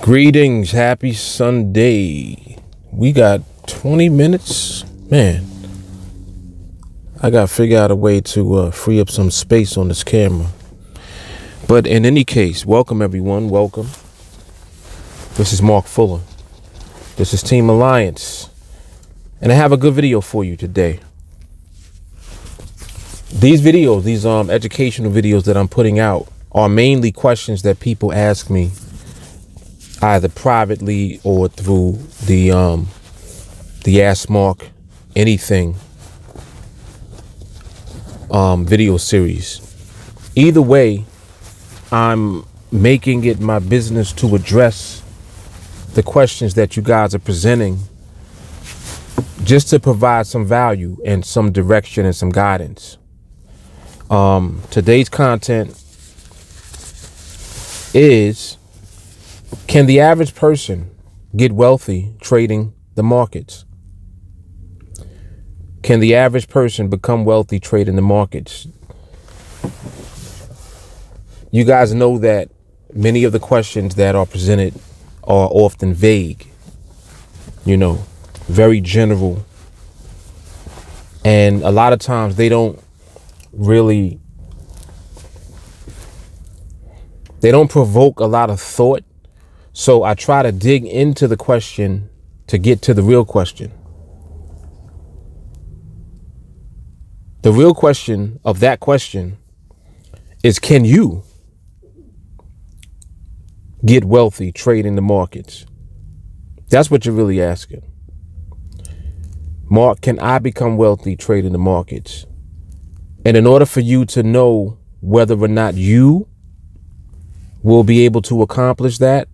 Greetings, happy Sunday. We got 20 minutes. Man, I got to figure out a way to free up some space on this camera. But in any case, welcome everyone, welcome. This is Mark Fuller. This is TeamAlliance. And I have a good video for you today. These videos, these educational videos that I'm putting out are mainly questions that people ask me either privately or through the Ask Mark Anything video series. Either way, I'm making it my business to address the questions that you guys are presenting, just to provide some value and some direction and some guidance. Today's content is: can the average person get wealthy trading the markets? Can the average person become wealthy trading the markets? You guys know that many of the questions that are presented are often vague, very general. And a lot of times they don't provoke a lot of thought. So I try to dig into the question to get to the real question. The real question of that question is, can you get wealthy trading the markets? That's what you're really asking. Mark, can I become wealthy trading the markets? And in order for you to know whether or not you will be able to accomplish that,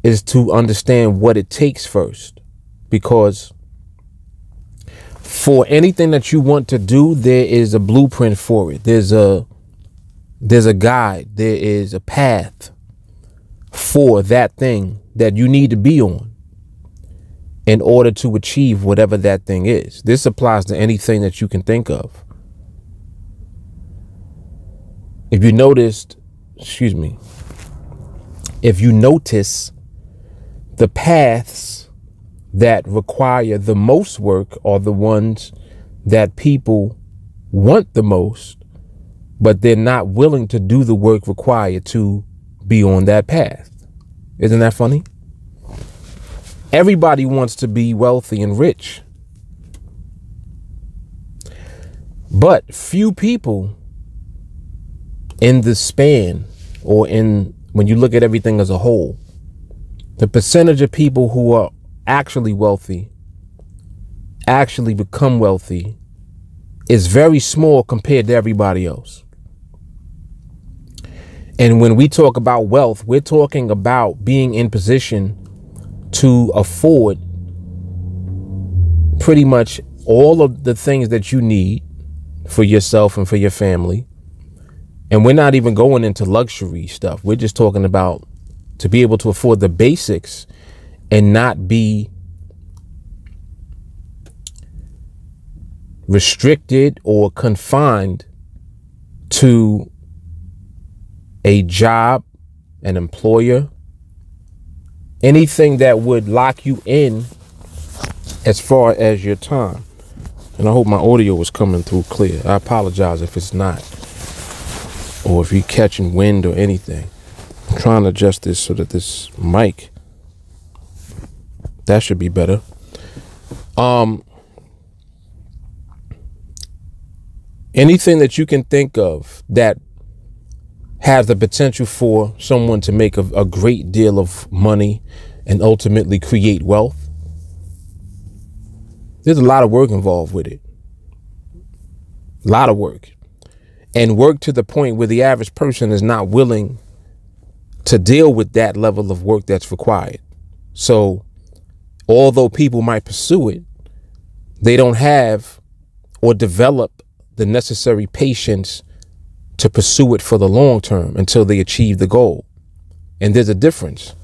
is to understand what it takes first. Because for anything that you want to do, there is a blueprint for it. There's a guide. There is a path for that thing that you need to be on in order to achieve whatever that thing is. This applies to anything that you can think of. If you noticed, if you notice, the paths that require the most work are the ones that people want the most, but they're not willing to do the work required to be on that path. Isn't that funny? Everybody wants to be wealthy and rich, but few people in the span, or when you look at everything as a whole, the percentage of people who are actually wealthy, actually become wealthy, is very small compared to everybody else. And when we talk about wealth, we're talking about being in position to afford pretty much all of the things that you need for yourself and for your family. And we're not even going into luxury stuff. We're just talking about to be able to afford the basics and not be restricted or confined to a job, an employer, anything that would lock you in as far as your time. And I hope my audio was coming through clear. I apologize if it's not, or if you're catching wind or anything. I'm trying to adjust this so that this mic, that should be better. Anything that you can think of that has the potential for someone to make a great deal of money and ultimately create wealth, there's a lot of work involved with it. A lot of work. And work to the point where the average person is not willing to deal with that level of work that's required. So although people might pursue it, they don't have or develop the necessary patience to pursue it for the long term until they achieve the goal. And there's a difference.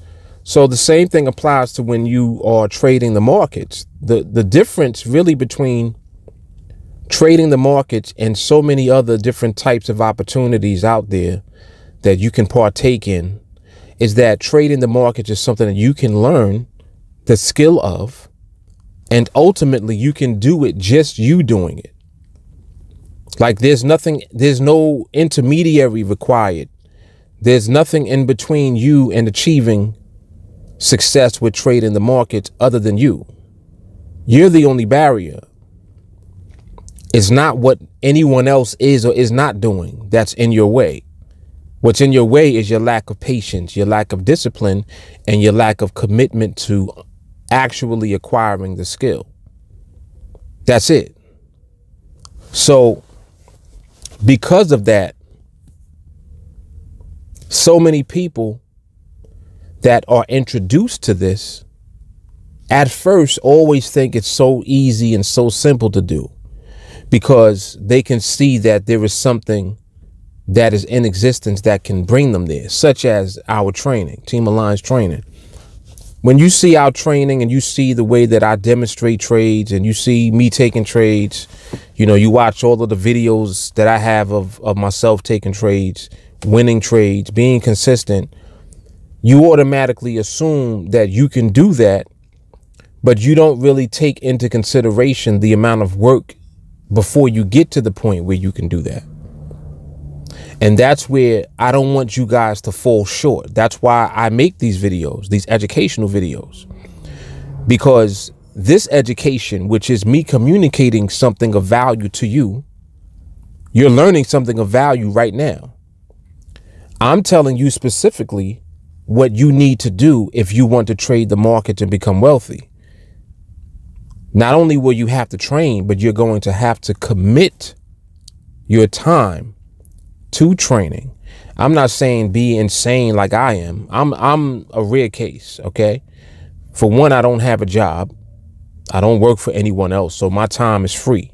So the same thing applies to when you are trading the markets. The difference really between trading the markets and so many other different types of opportunities out there that you can partake in is that trading the markets is something that you can learn the skill of, and ultimately you can do it just you doing it. Like there's no intermediary required. There's nothing in between you and achieving success with trading the markets other than you. You're the only barrier. It's not what anyone else is or is not doing that's in your way. What's in your way is your lack of patience, your lack of discipline, and your lack of commitment to actually acquiring the skill. That's it. So because of that, so many people that are introduced to this at first always think it's so easy and so simple to do, because they can see that there is something that is in existence that can bring them there, such as our training, TeamAlliance training. When you see our training and you see the way that I demonstrate trades and you see me taking trades, you know, you watch all of the videos that I have of myself taking trades, winning trades, being consistent, you automatically assume that you can do that, but you don't really take into consideration the amount of work before you get to the point where you can do that. And that's where I don't want you guys to fall short. That's why I make these videos, these educational videos, because this education, which is me communicating something of value to you, you're learning something of value right now. I'm telling you specifically what you need to do if you want to trade the market and become wealthy. Not only will you have to train, but you're going to have to commit your time to training. I'm not saying be insane like I am. I'm a rare case, okay? For one, I don't have a job. I don't work for anyone else, so my time is free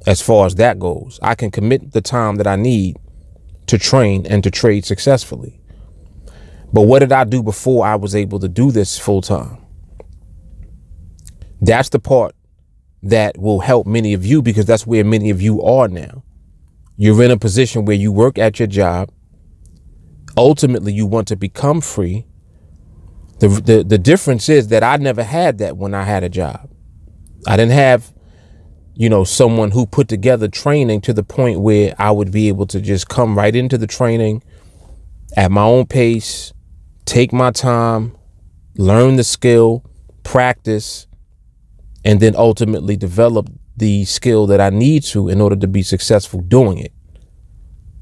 as far as that goes. I can commit the time that I need to train and to trade successfully. But what did I do before I was able to do this full time? That's the part that will help many of you, because that's where many of you are now. You're in a position where you work at your job. Ultimately, you want to become free. The difference is that I never had that when I had a job. I didn't have, you know, someone who put together training to the point where I would be able to just come right into the training at my own pace, take my time, learn the skill, practice, and then ultimately develop the skill that I need to in order to be successful doing it.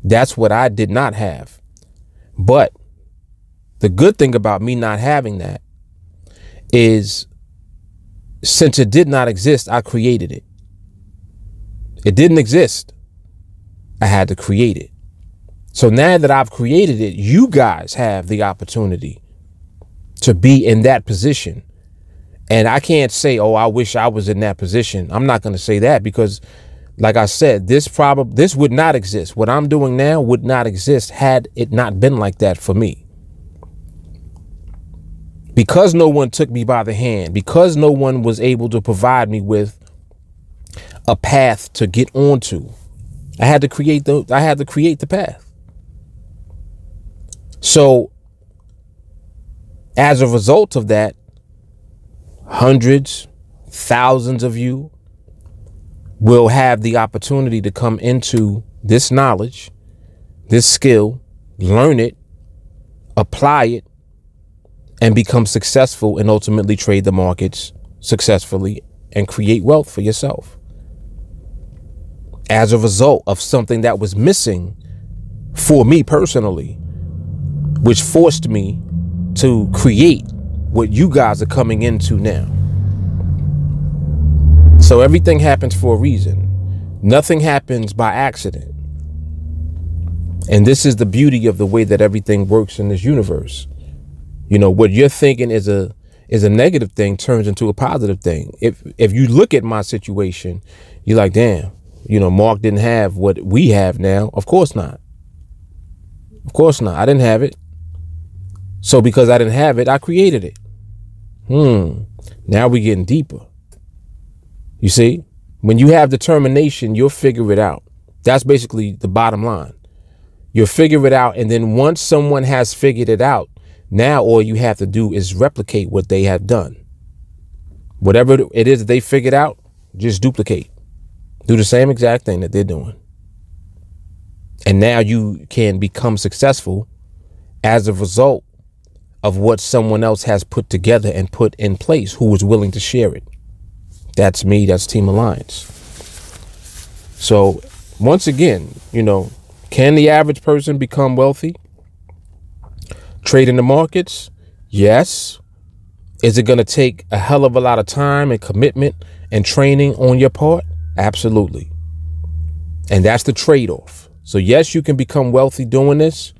That's what I did not have. But the good thing about me not having that is, since it did not exist, I created it. It didn't exist. I had to create it. So now that I've created it, you guys have the opportunity to be in that position. And I can't say, oh, I wish I was in that position. I'm not going to say that, because like I said, this would not exist. What I'm doing now would not exist had it not been like that for me. Because no one took me by the hand, because no one was able to provide me with a path to get onto, I had to create the path. So as a result of that, hundreds, thousands of you will have the opportunity to come into this knowledge, this skill, learn it, apply it, and become successful, and ultimately trade the markets successfully and create wealth for yourself as a result of something that was missing for me personally, which forced me to create what you guys are coming into now. So everything happens for a reason. Nothing happens by accident. And this is the beauty of the way that everything works in this universe. You know, what you're thinking is a negative thing turns into a positive thing. If you look at my situation, you're like, damn, you know, Mark didn't have what we have now. Of course not. Of course not. I didn't have it. So because I didn't have it, I created it. Now we're getting deeper. You see, when you have determination, you'll figure it out. That's basically the bottom line. You'll figure it out. And then once someone has figured it out, Now all you have to do is replicate what they have done. Whatever it is that they figured out, just duplicate. Do the same exact thing that they're doing. And now you can become successful as a result of what someone else has put together and put in place, who was willing to share it. That's me. That's TeamAlliance. So once again, you know, can the average person become wealthy? Trade in the markets? Yes. Is it going to take a hell of a lot of time and commitment and training on your part? Absolutely. And that's the trade-off. So yes, you can become wealthy doing this.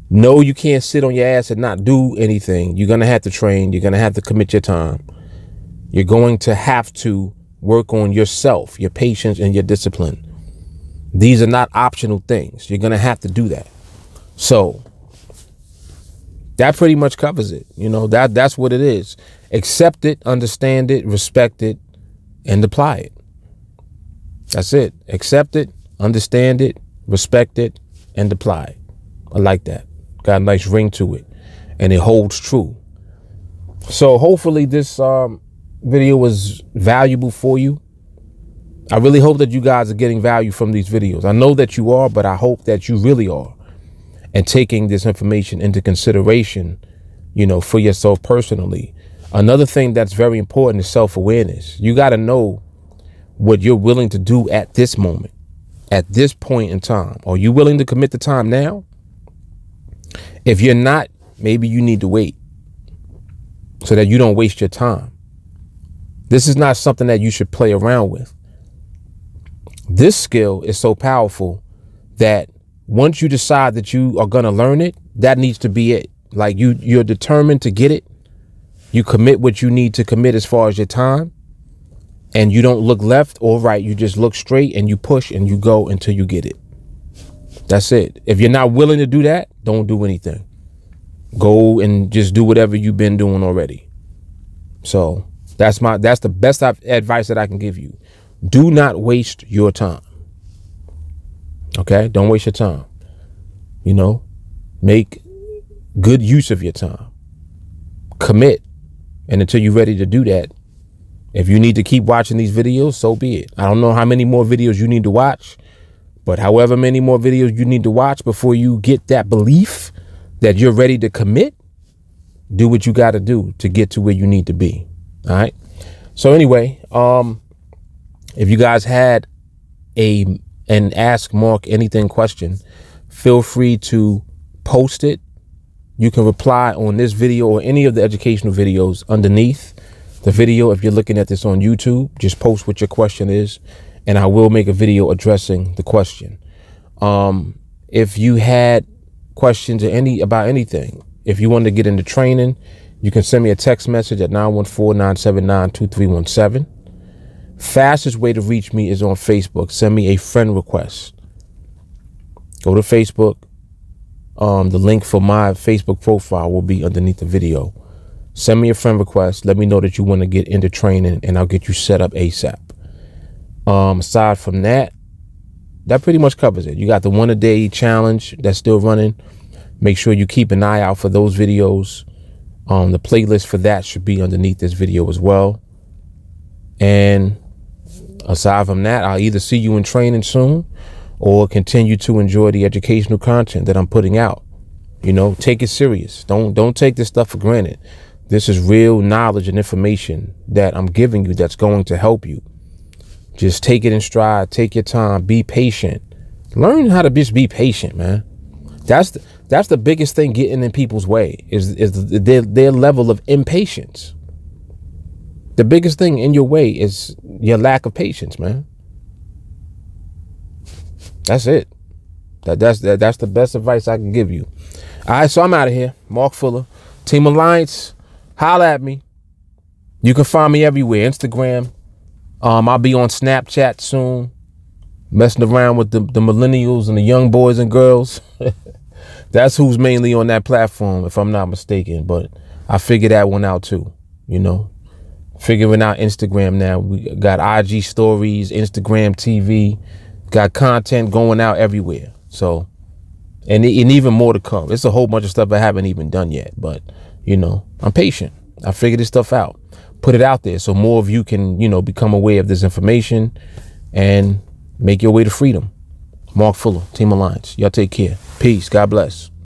No, you can't sit on your ass and not do anything. You're going to have to train. You're going to have to commit your time. You're going to have to work on yourself, your patience, and your discipline. These are not optional things. You're going to have to do that. So that pretty much covers it. You know, that's what it is. Accept it, understand it, respect it, and apply it. That's it. Accept it, understand it, respect it, and apply it. I like that. Got a nice ring to it, and it holds true. So hopefully this video was valuable for you. I really hope that you guys are getting value from these videos. I know that you are, but I hope that you really are, and taking this information into consideration, you know, for yourself personally. Another thing that's very important is self-awareness. You got to know what you're willing to do at this moment, at this point in time. Are you willing to commit the time now? If you're not, maybe you need to wait so that you don't waste your time. This is not something that you should play around with. This skill is so powerful that once you decide that you are going to learn it, that needs to be it. Like you're determined to get it. You commit what you need to commit as far as your time, and you don't look left or right. You just look straight and you push and you go until you get it. That's it. If you're not willing to do that, don't do anything. Go and just do whatever you've been doing already. So that's the best advice that I can give you. Do not waste your time. Okay? Don't waste your time. You know, make good use of your time. Commit. And until you're ready to do that, if you need to keep watching these videos, so be it. I don't know how many more videos you need to watch, but however many more videos you need to watch before you get that belief that you're ready to commit, do what you got to do to get to where you need to be. All right. So anyway, if you guys had an Ask Mark Anything question, feel free to post it. You can reply on this video or any of the educational videos underneath the video. If you're looking at this on YouTube, just post what your question is, and I will make a video addressing the question. If you had questions about anything, if you wanted to get into training, you can send me a text message at 914-979-2317. Fastest way to reach me is on Facebook. Send me a friend request. Go to Facebook. The link for my Facebook profile will be underneath the video. Send me a friend request. Let me know that you want to get into training, and I'll get you set up ASAP. Aside from that, that pretty much covers it. You got the 1-a-day challenge that's still running. Make sure you keep an eye out for those videos. The playlist for that should be underneath this video as well. And aside from that, I'll either see you in training soon or continue to enjoy the educational content that I'm putting out. You know, take it serious. Don't take this stuff for granted. This is real knowledge and information that I'm giving you that's going to help you. Just take it in stride. Take your time. Be patient. Learn how to just be patient, man. That's the biggest thing getting in people's way is their level of impatience. The biggest thing in your way is your lack of patience, man. That's it. That's the best advice I can give you. All right, so I'm out of here. Mark Fuller, TeamAlliance. Holla at me. You can find me everywhere. Instagram. I'll be on Snapchat soon, messing around with the millennials and the young boys and girls. That's who's mainly on that platform, if I'm not mistaken. But I figured that one out too, you know. Figuring out Instagram now. We got IG stories, Instagram TV, got content going out everywhere. So and even more to come. It's a whole bunch of stuff I haven't even done yet, but you know, I'm patient. I figure this stuff out, put it out there so more of you can, you know, become aware of this information and make your way to freedom. Mark Fuller, Team Alliance. Y'all take care. Peace. God bless.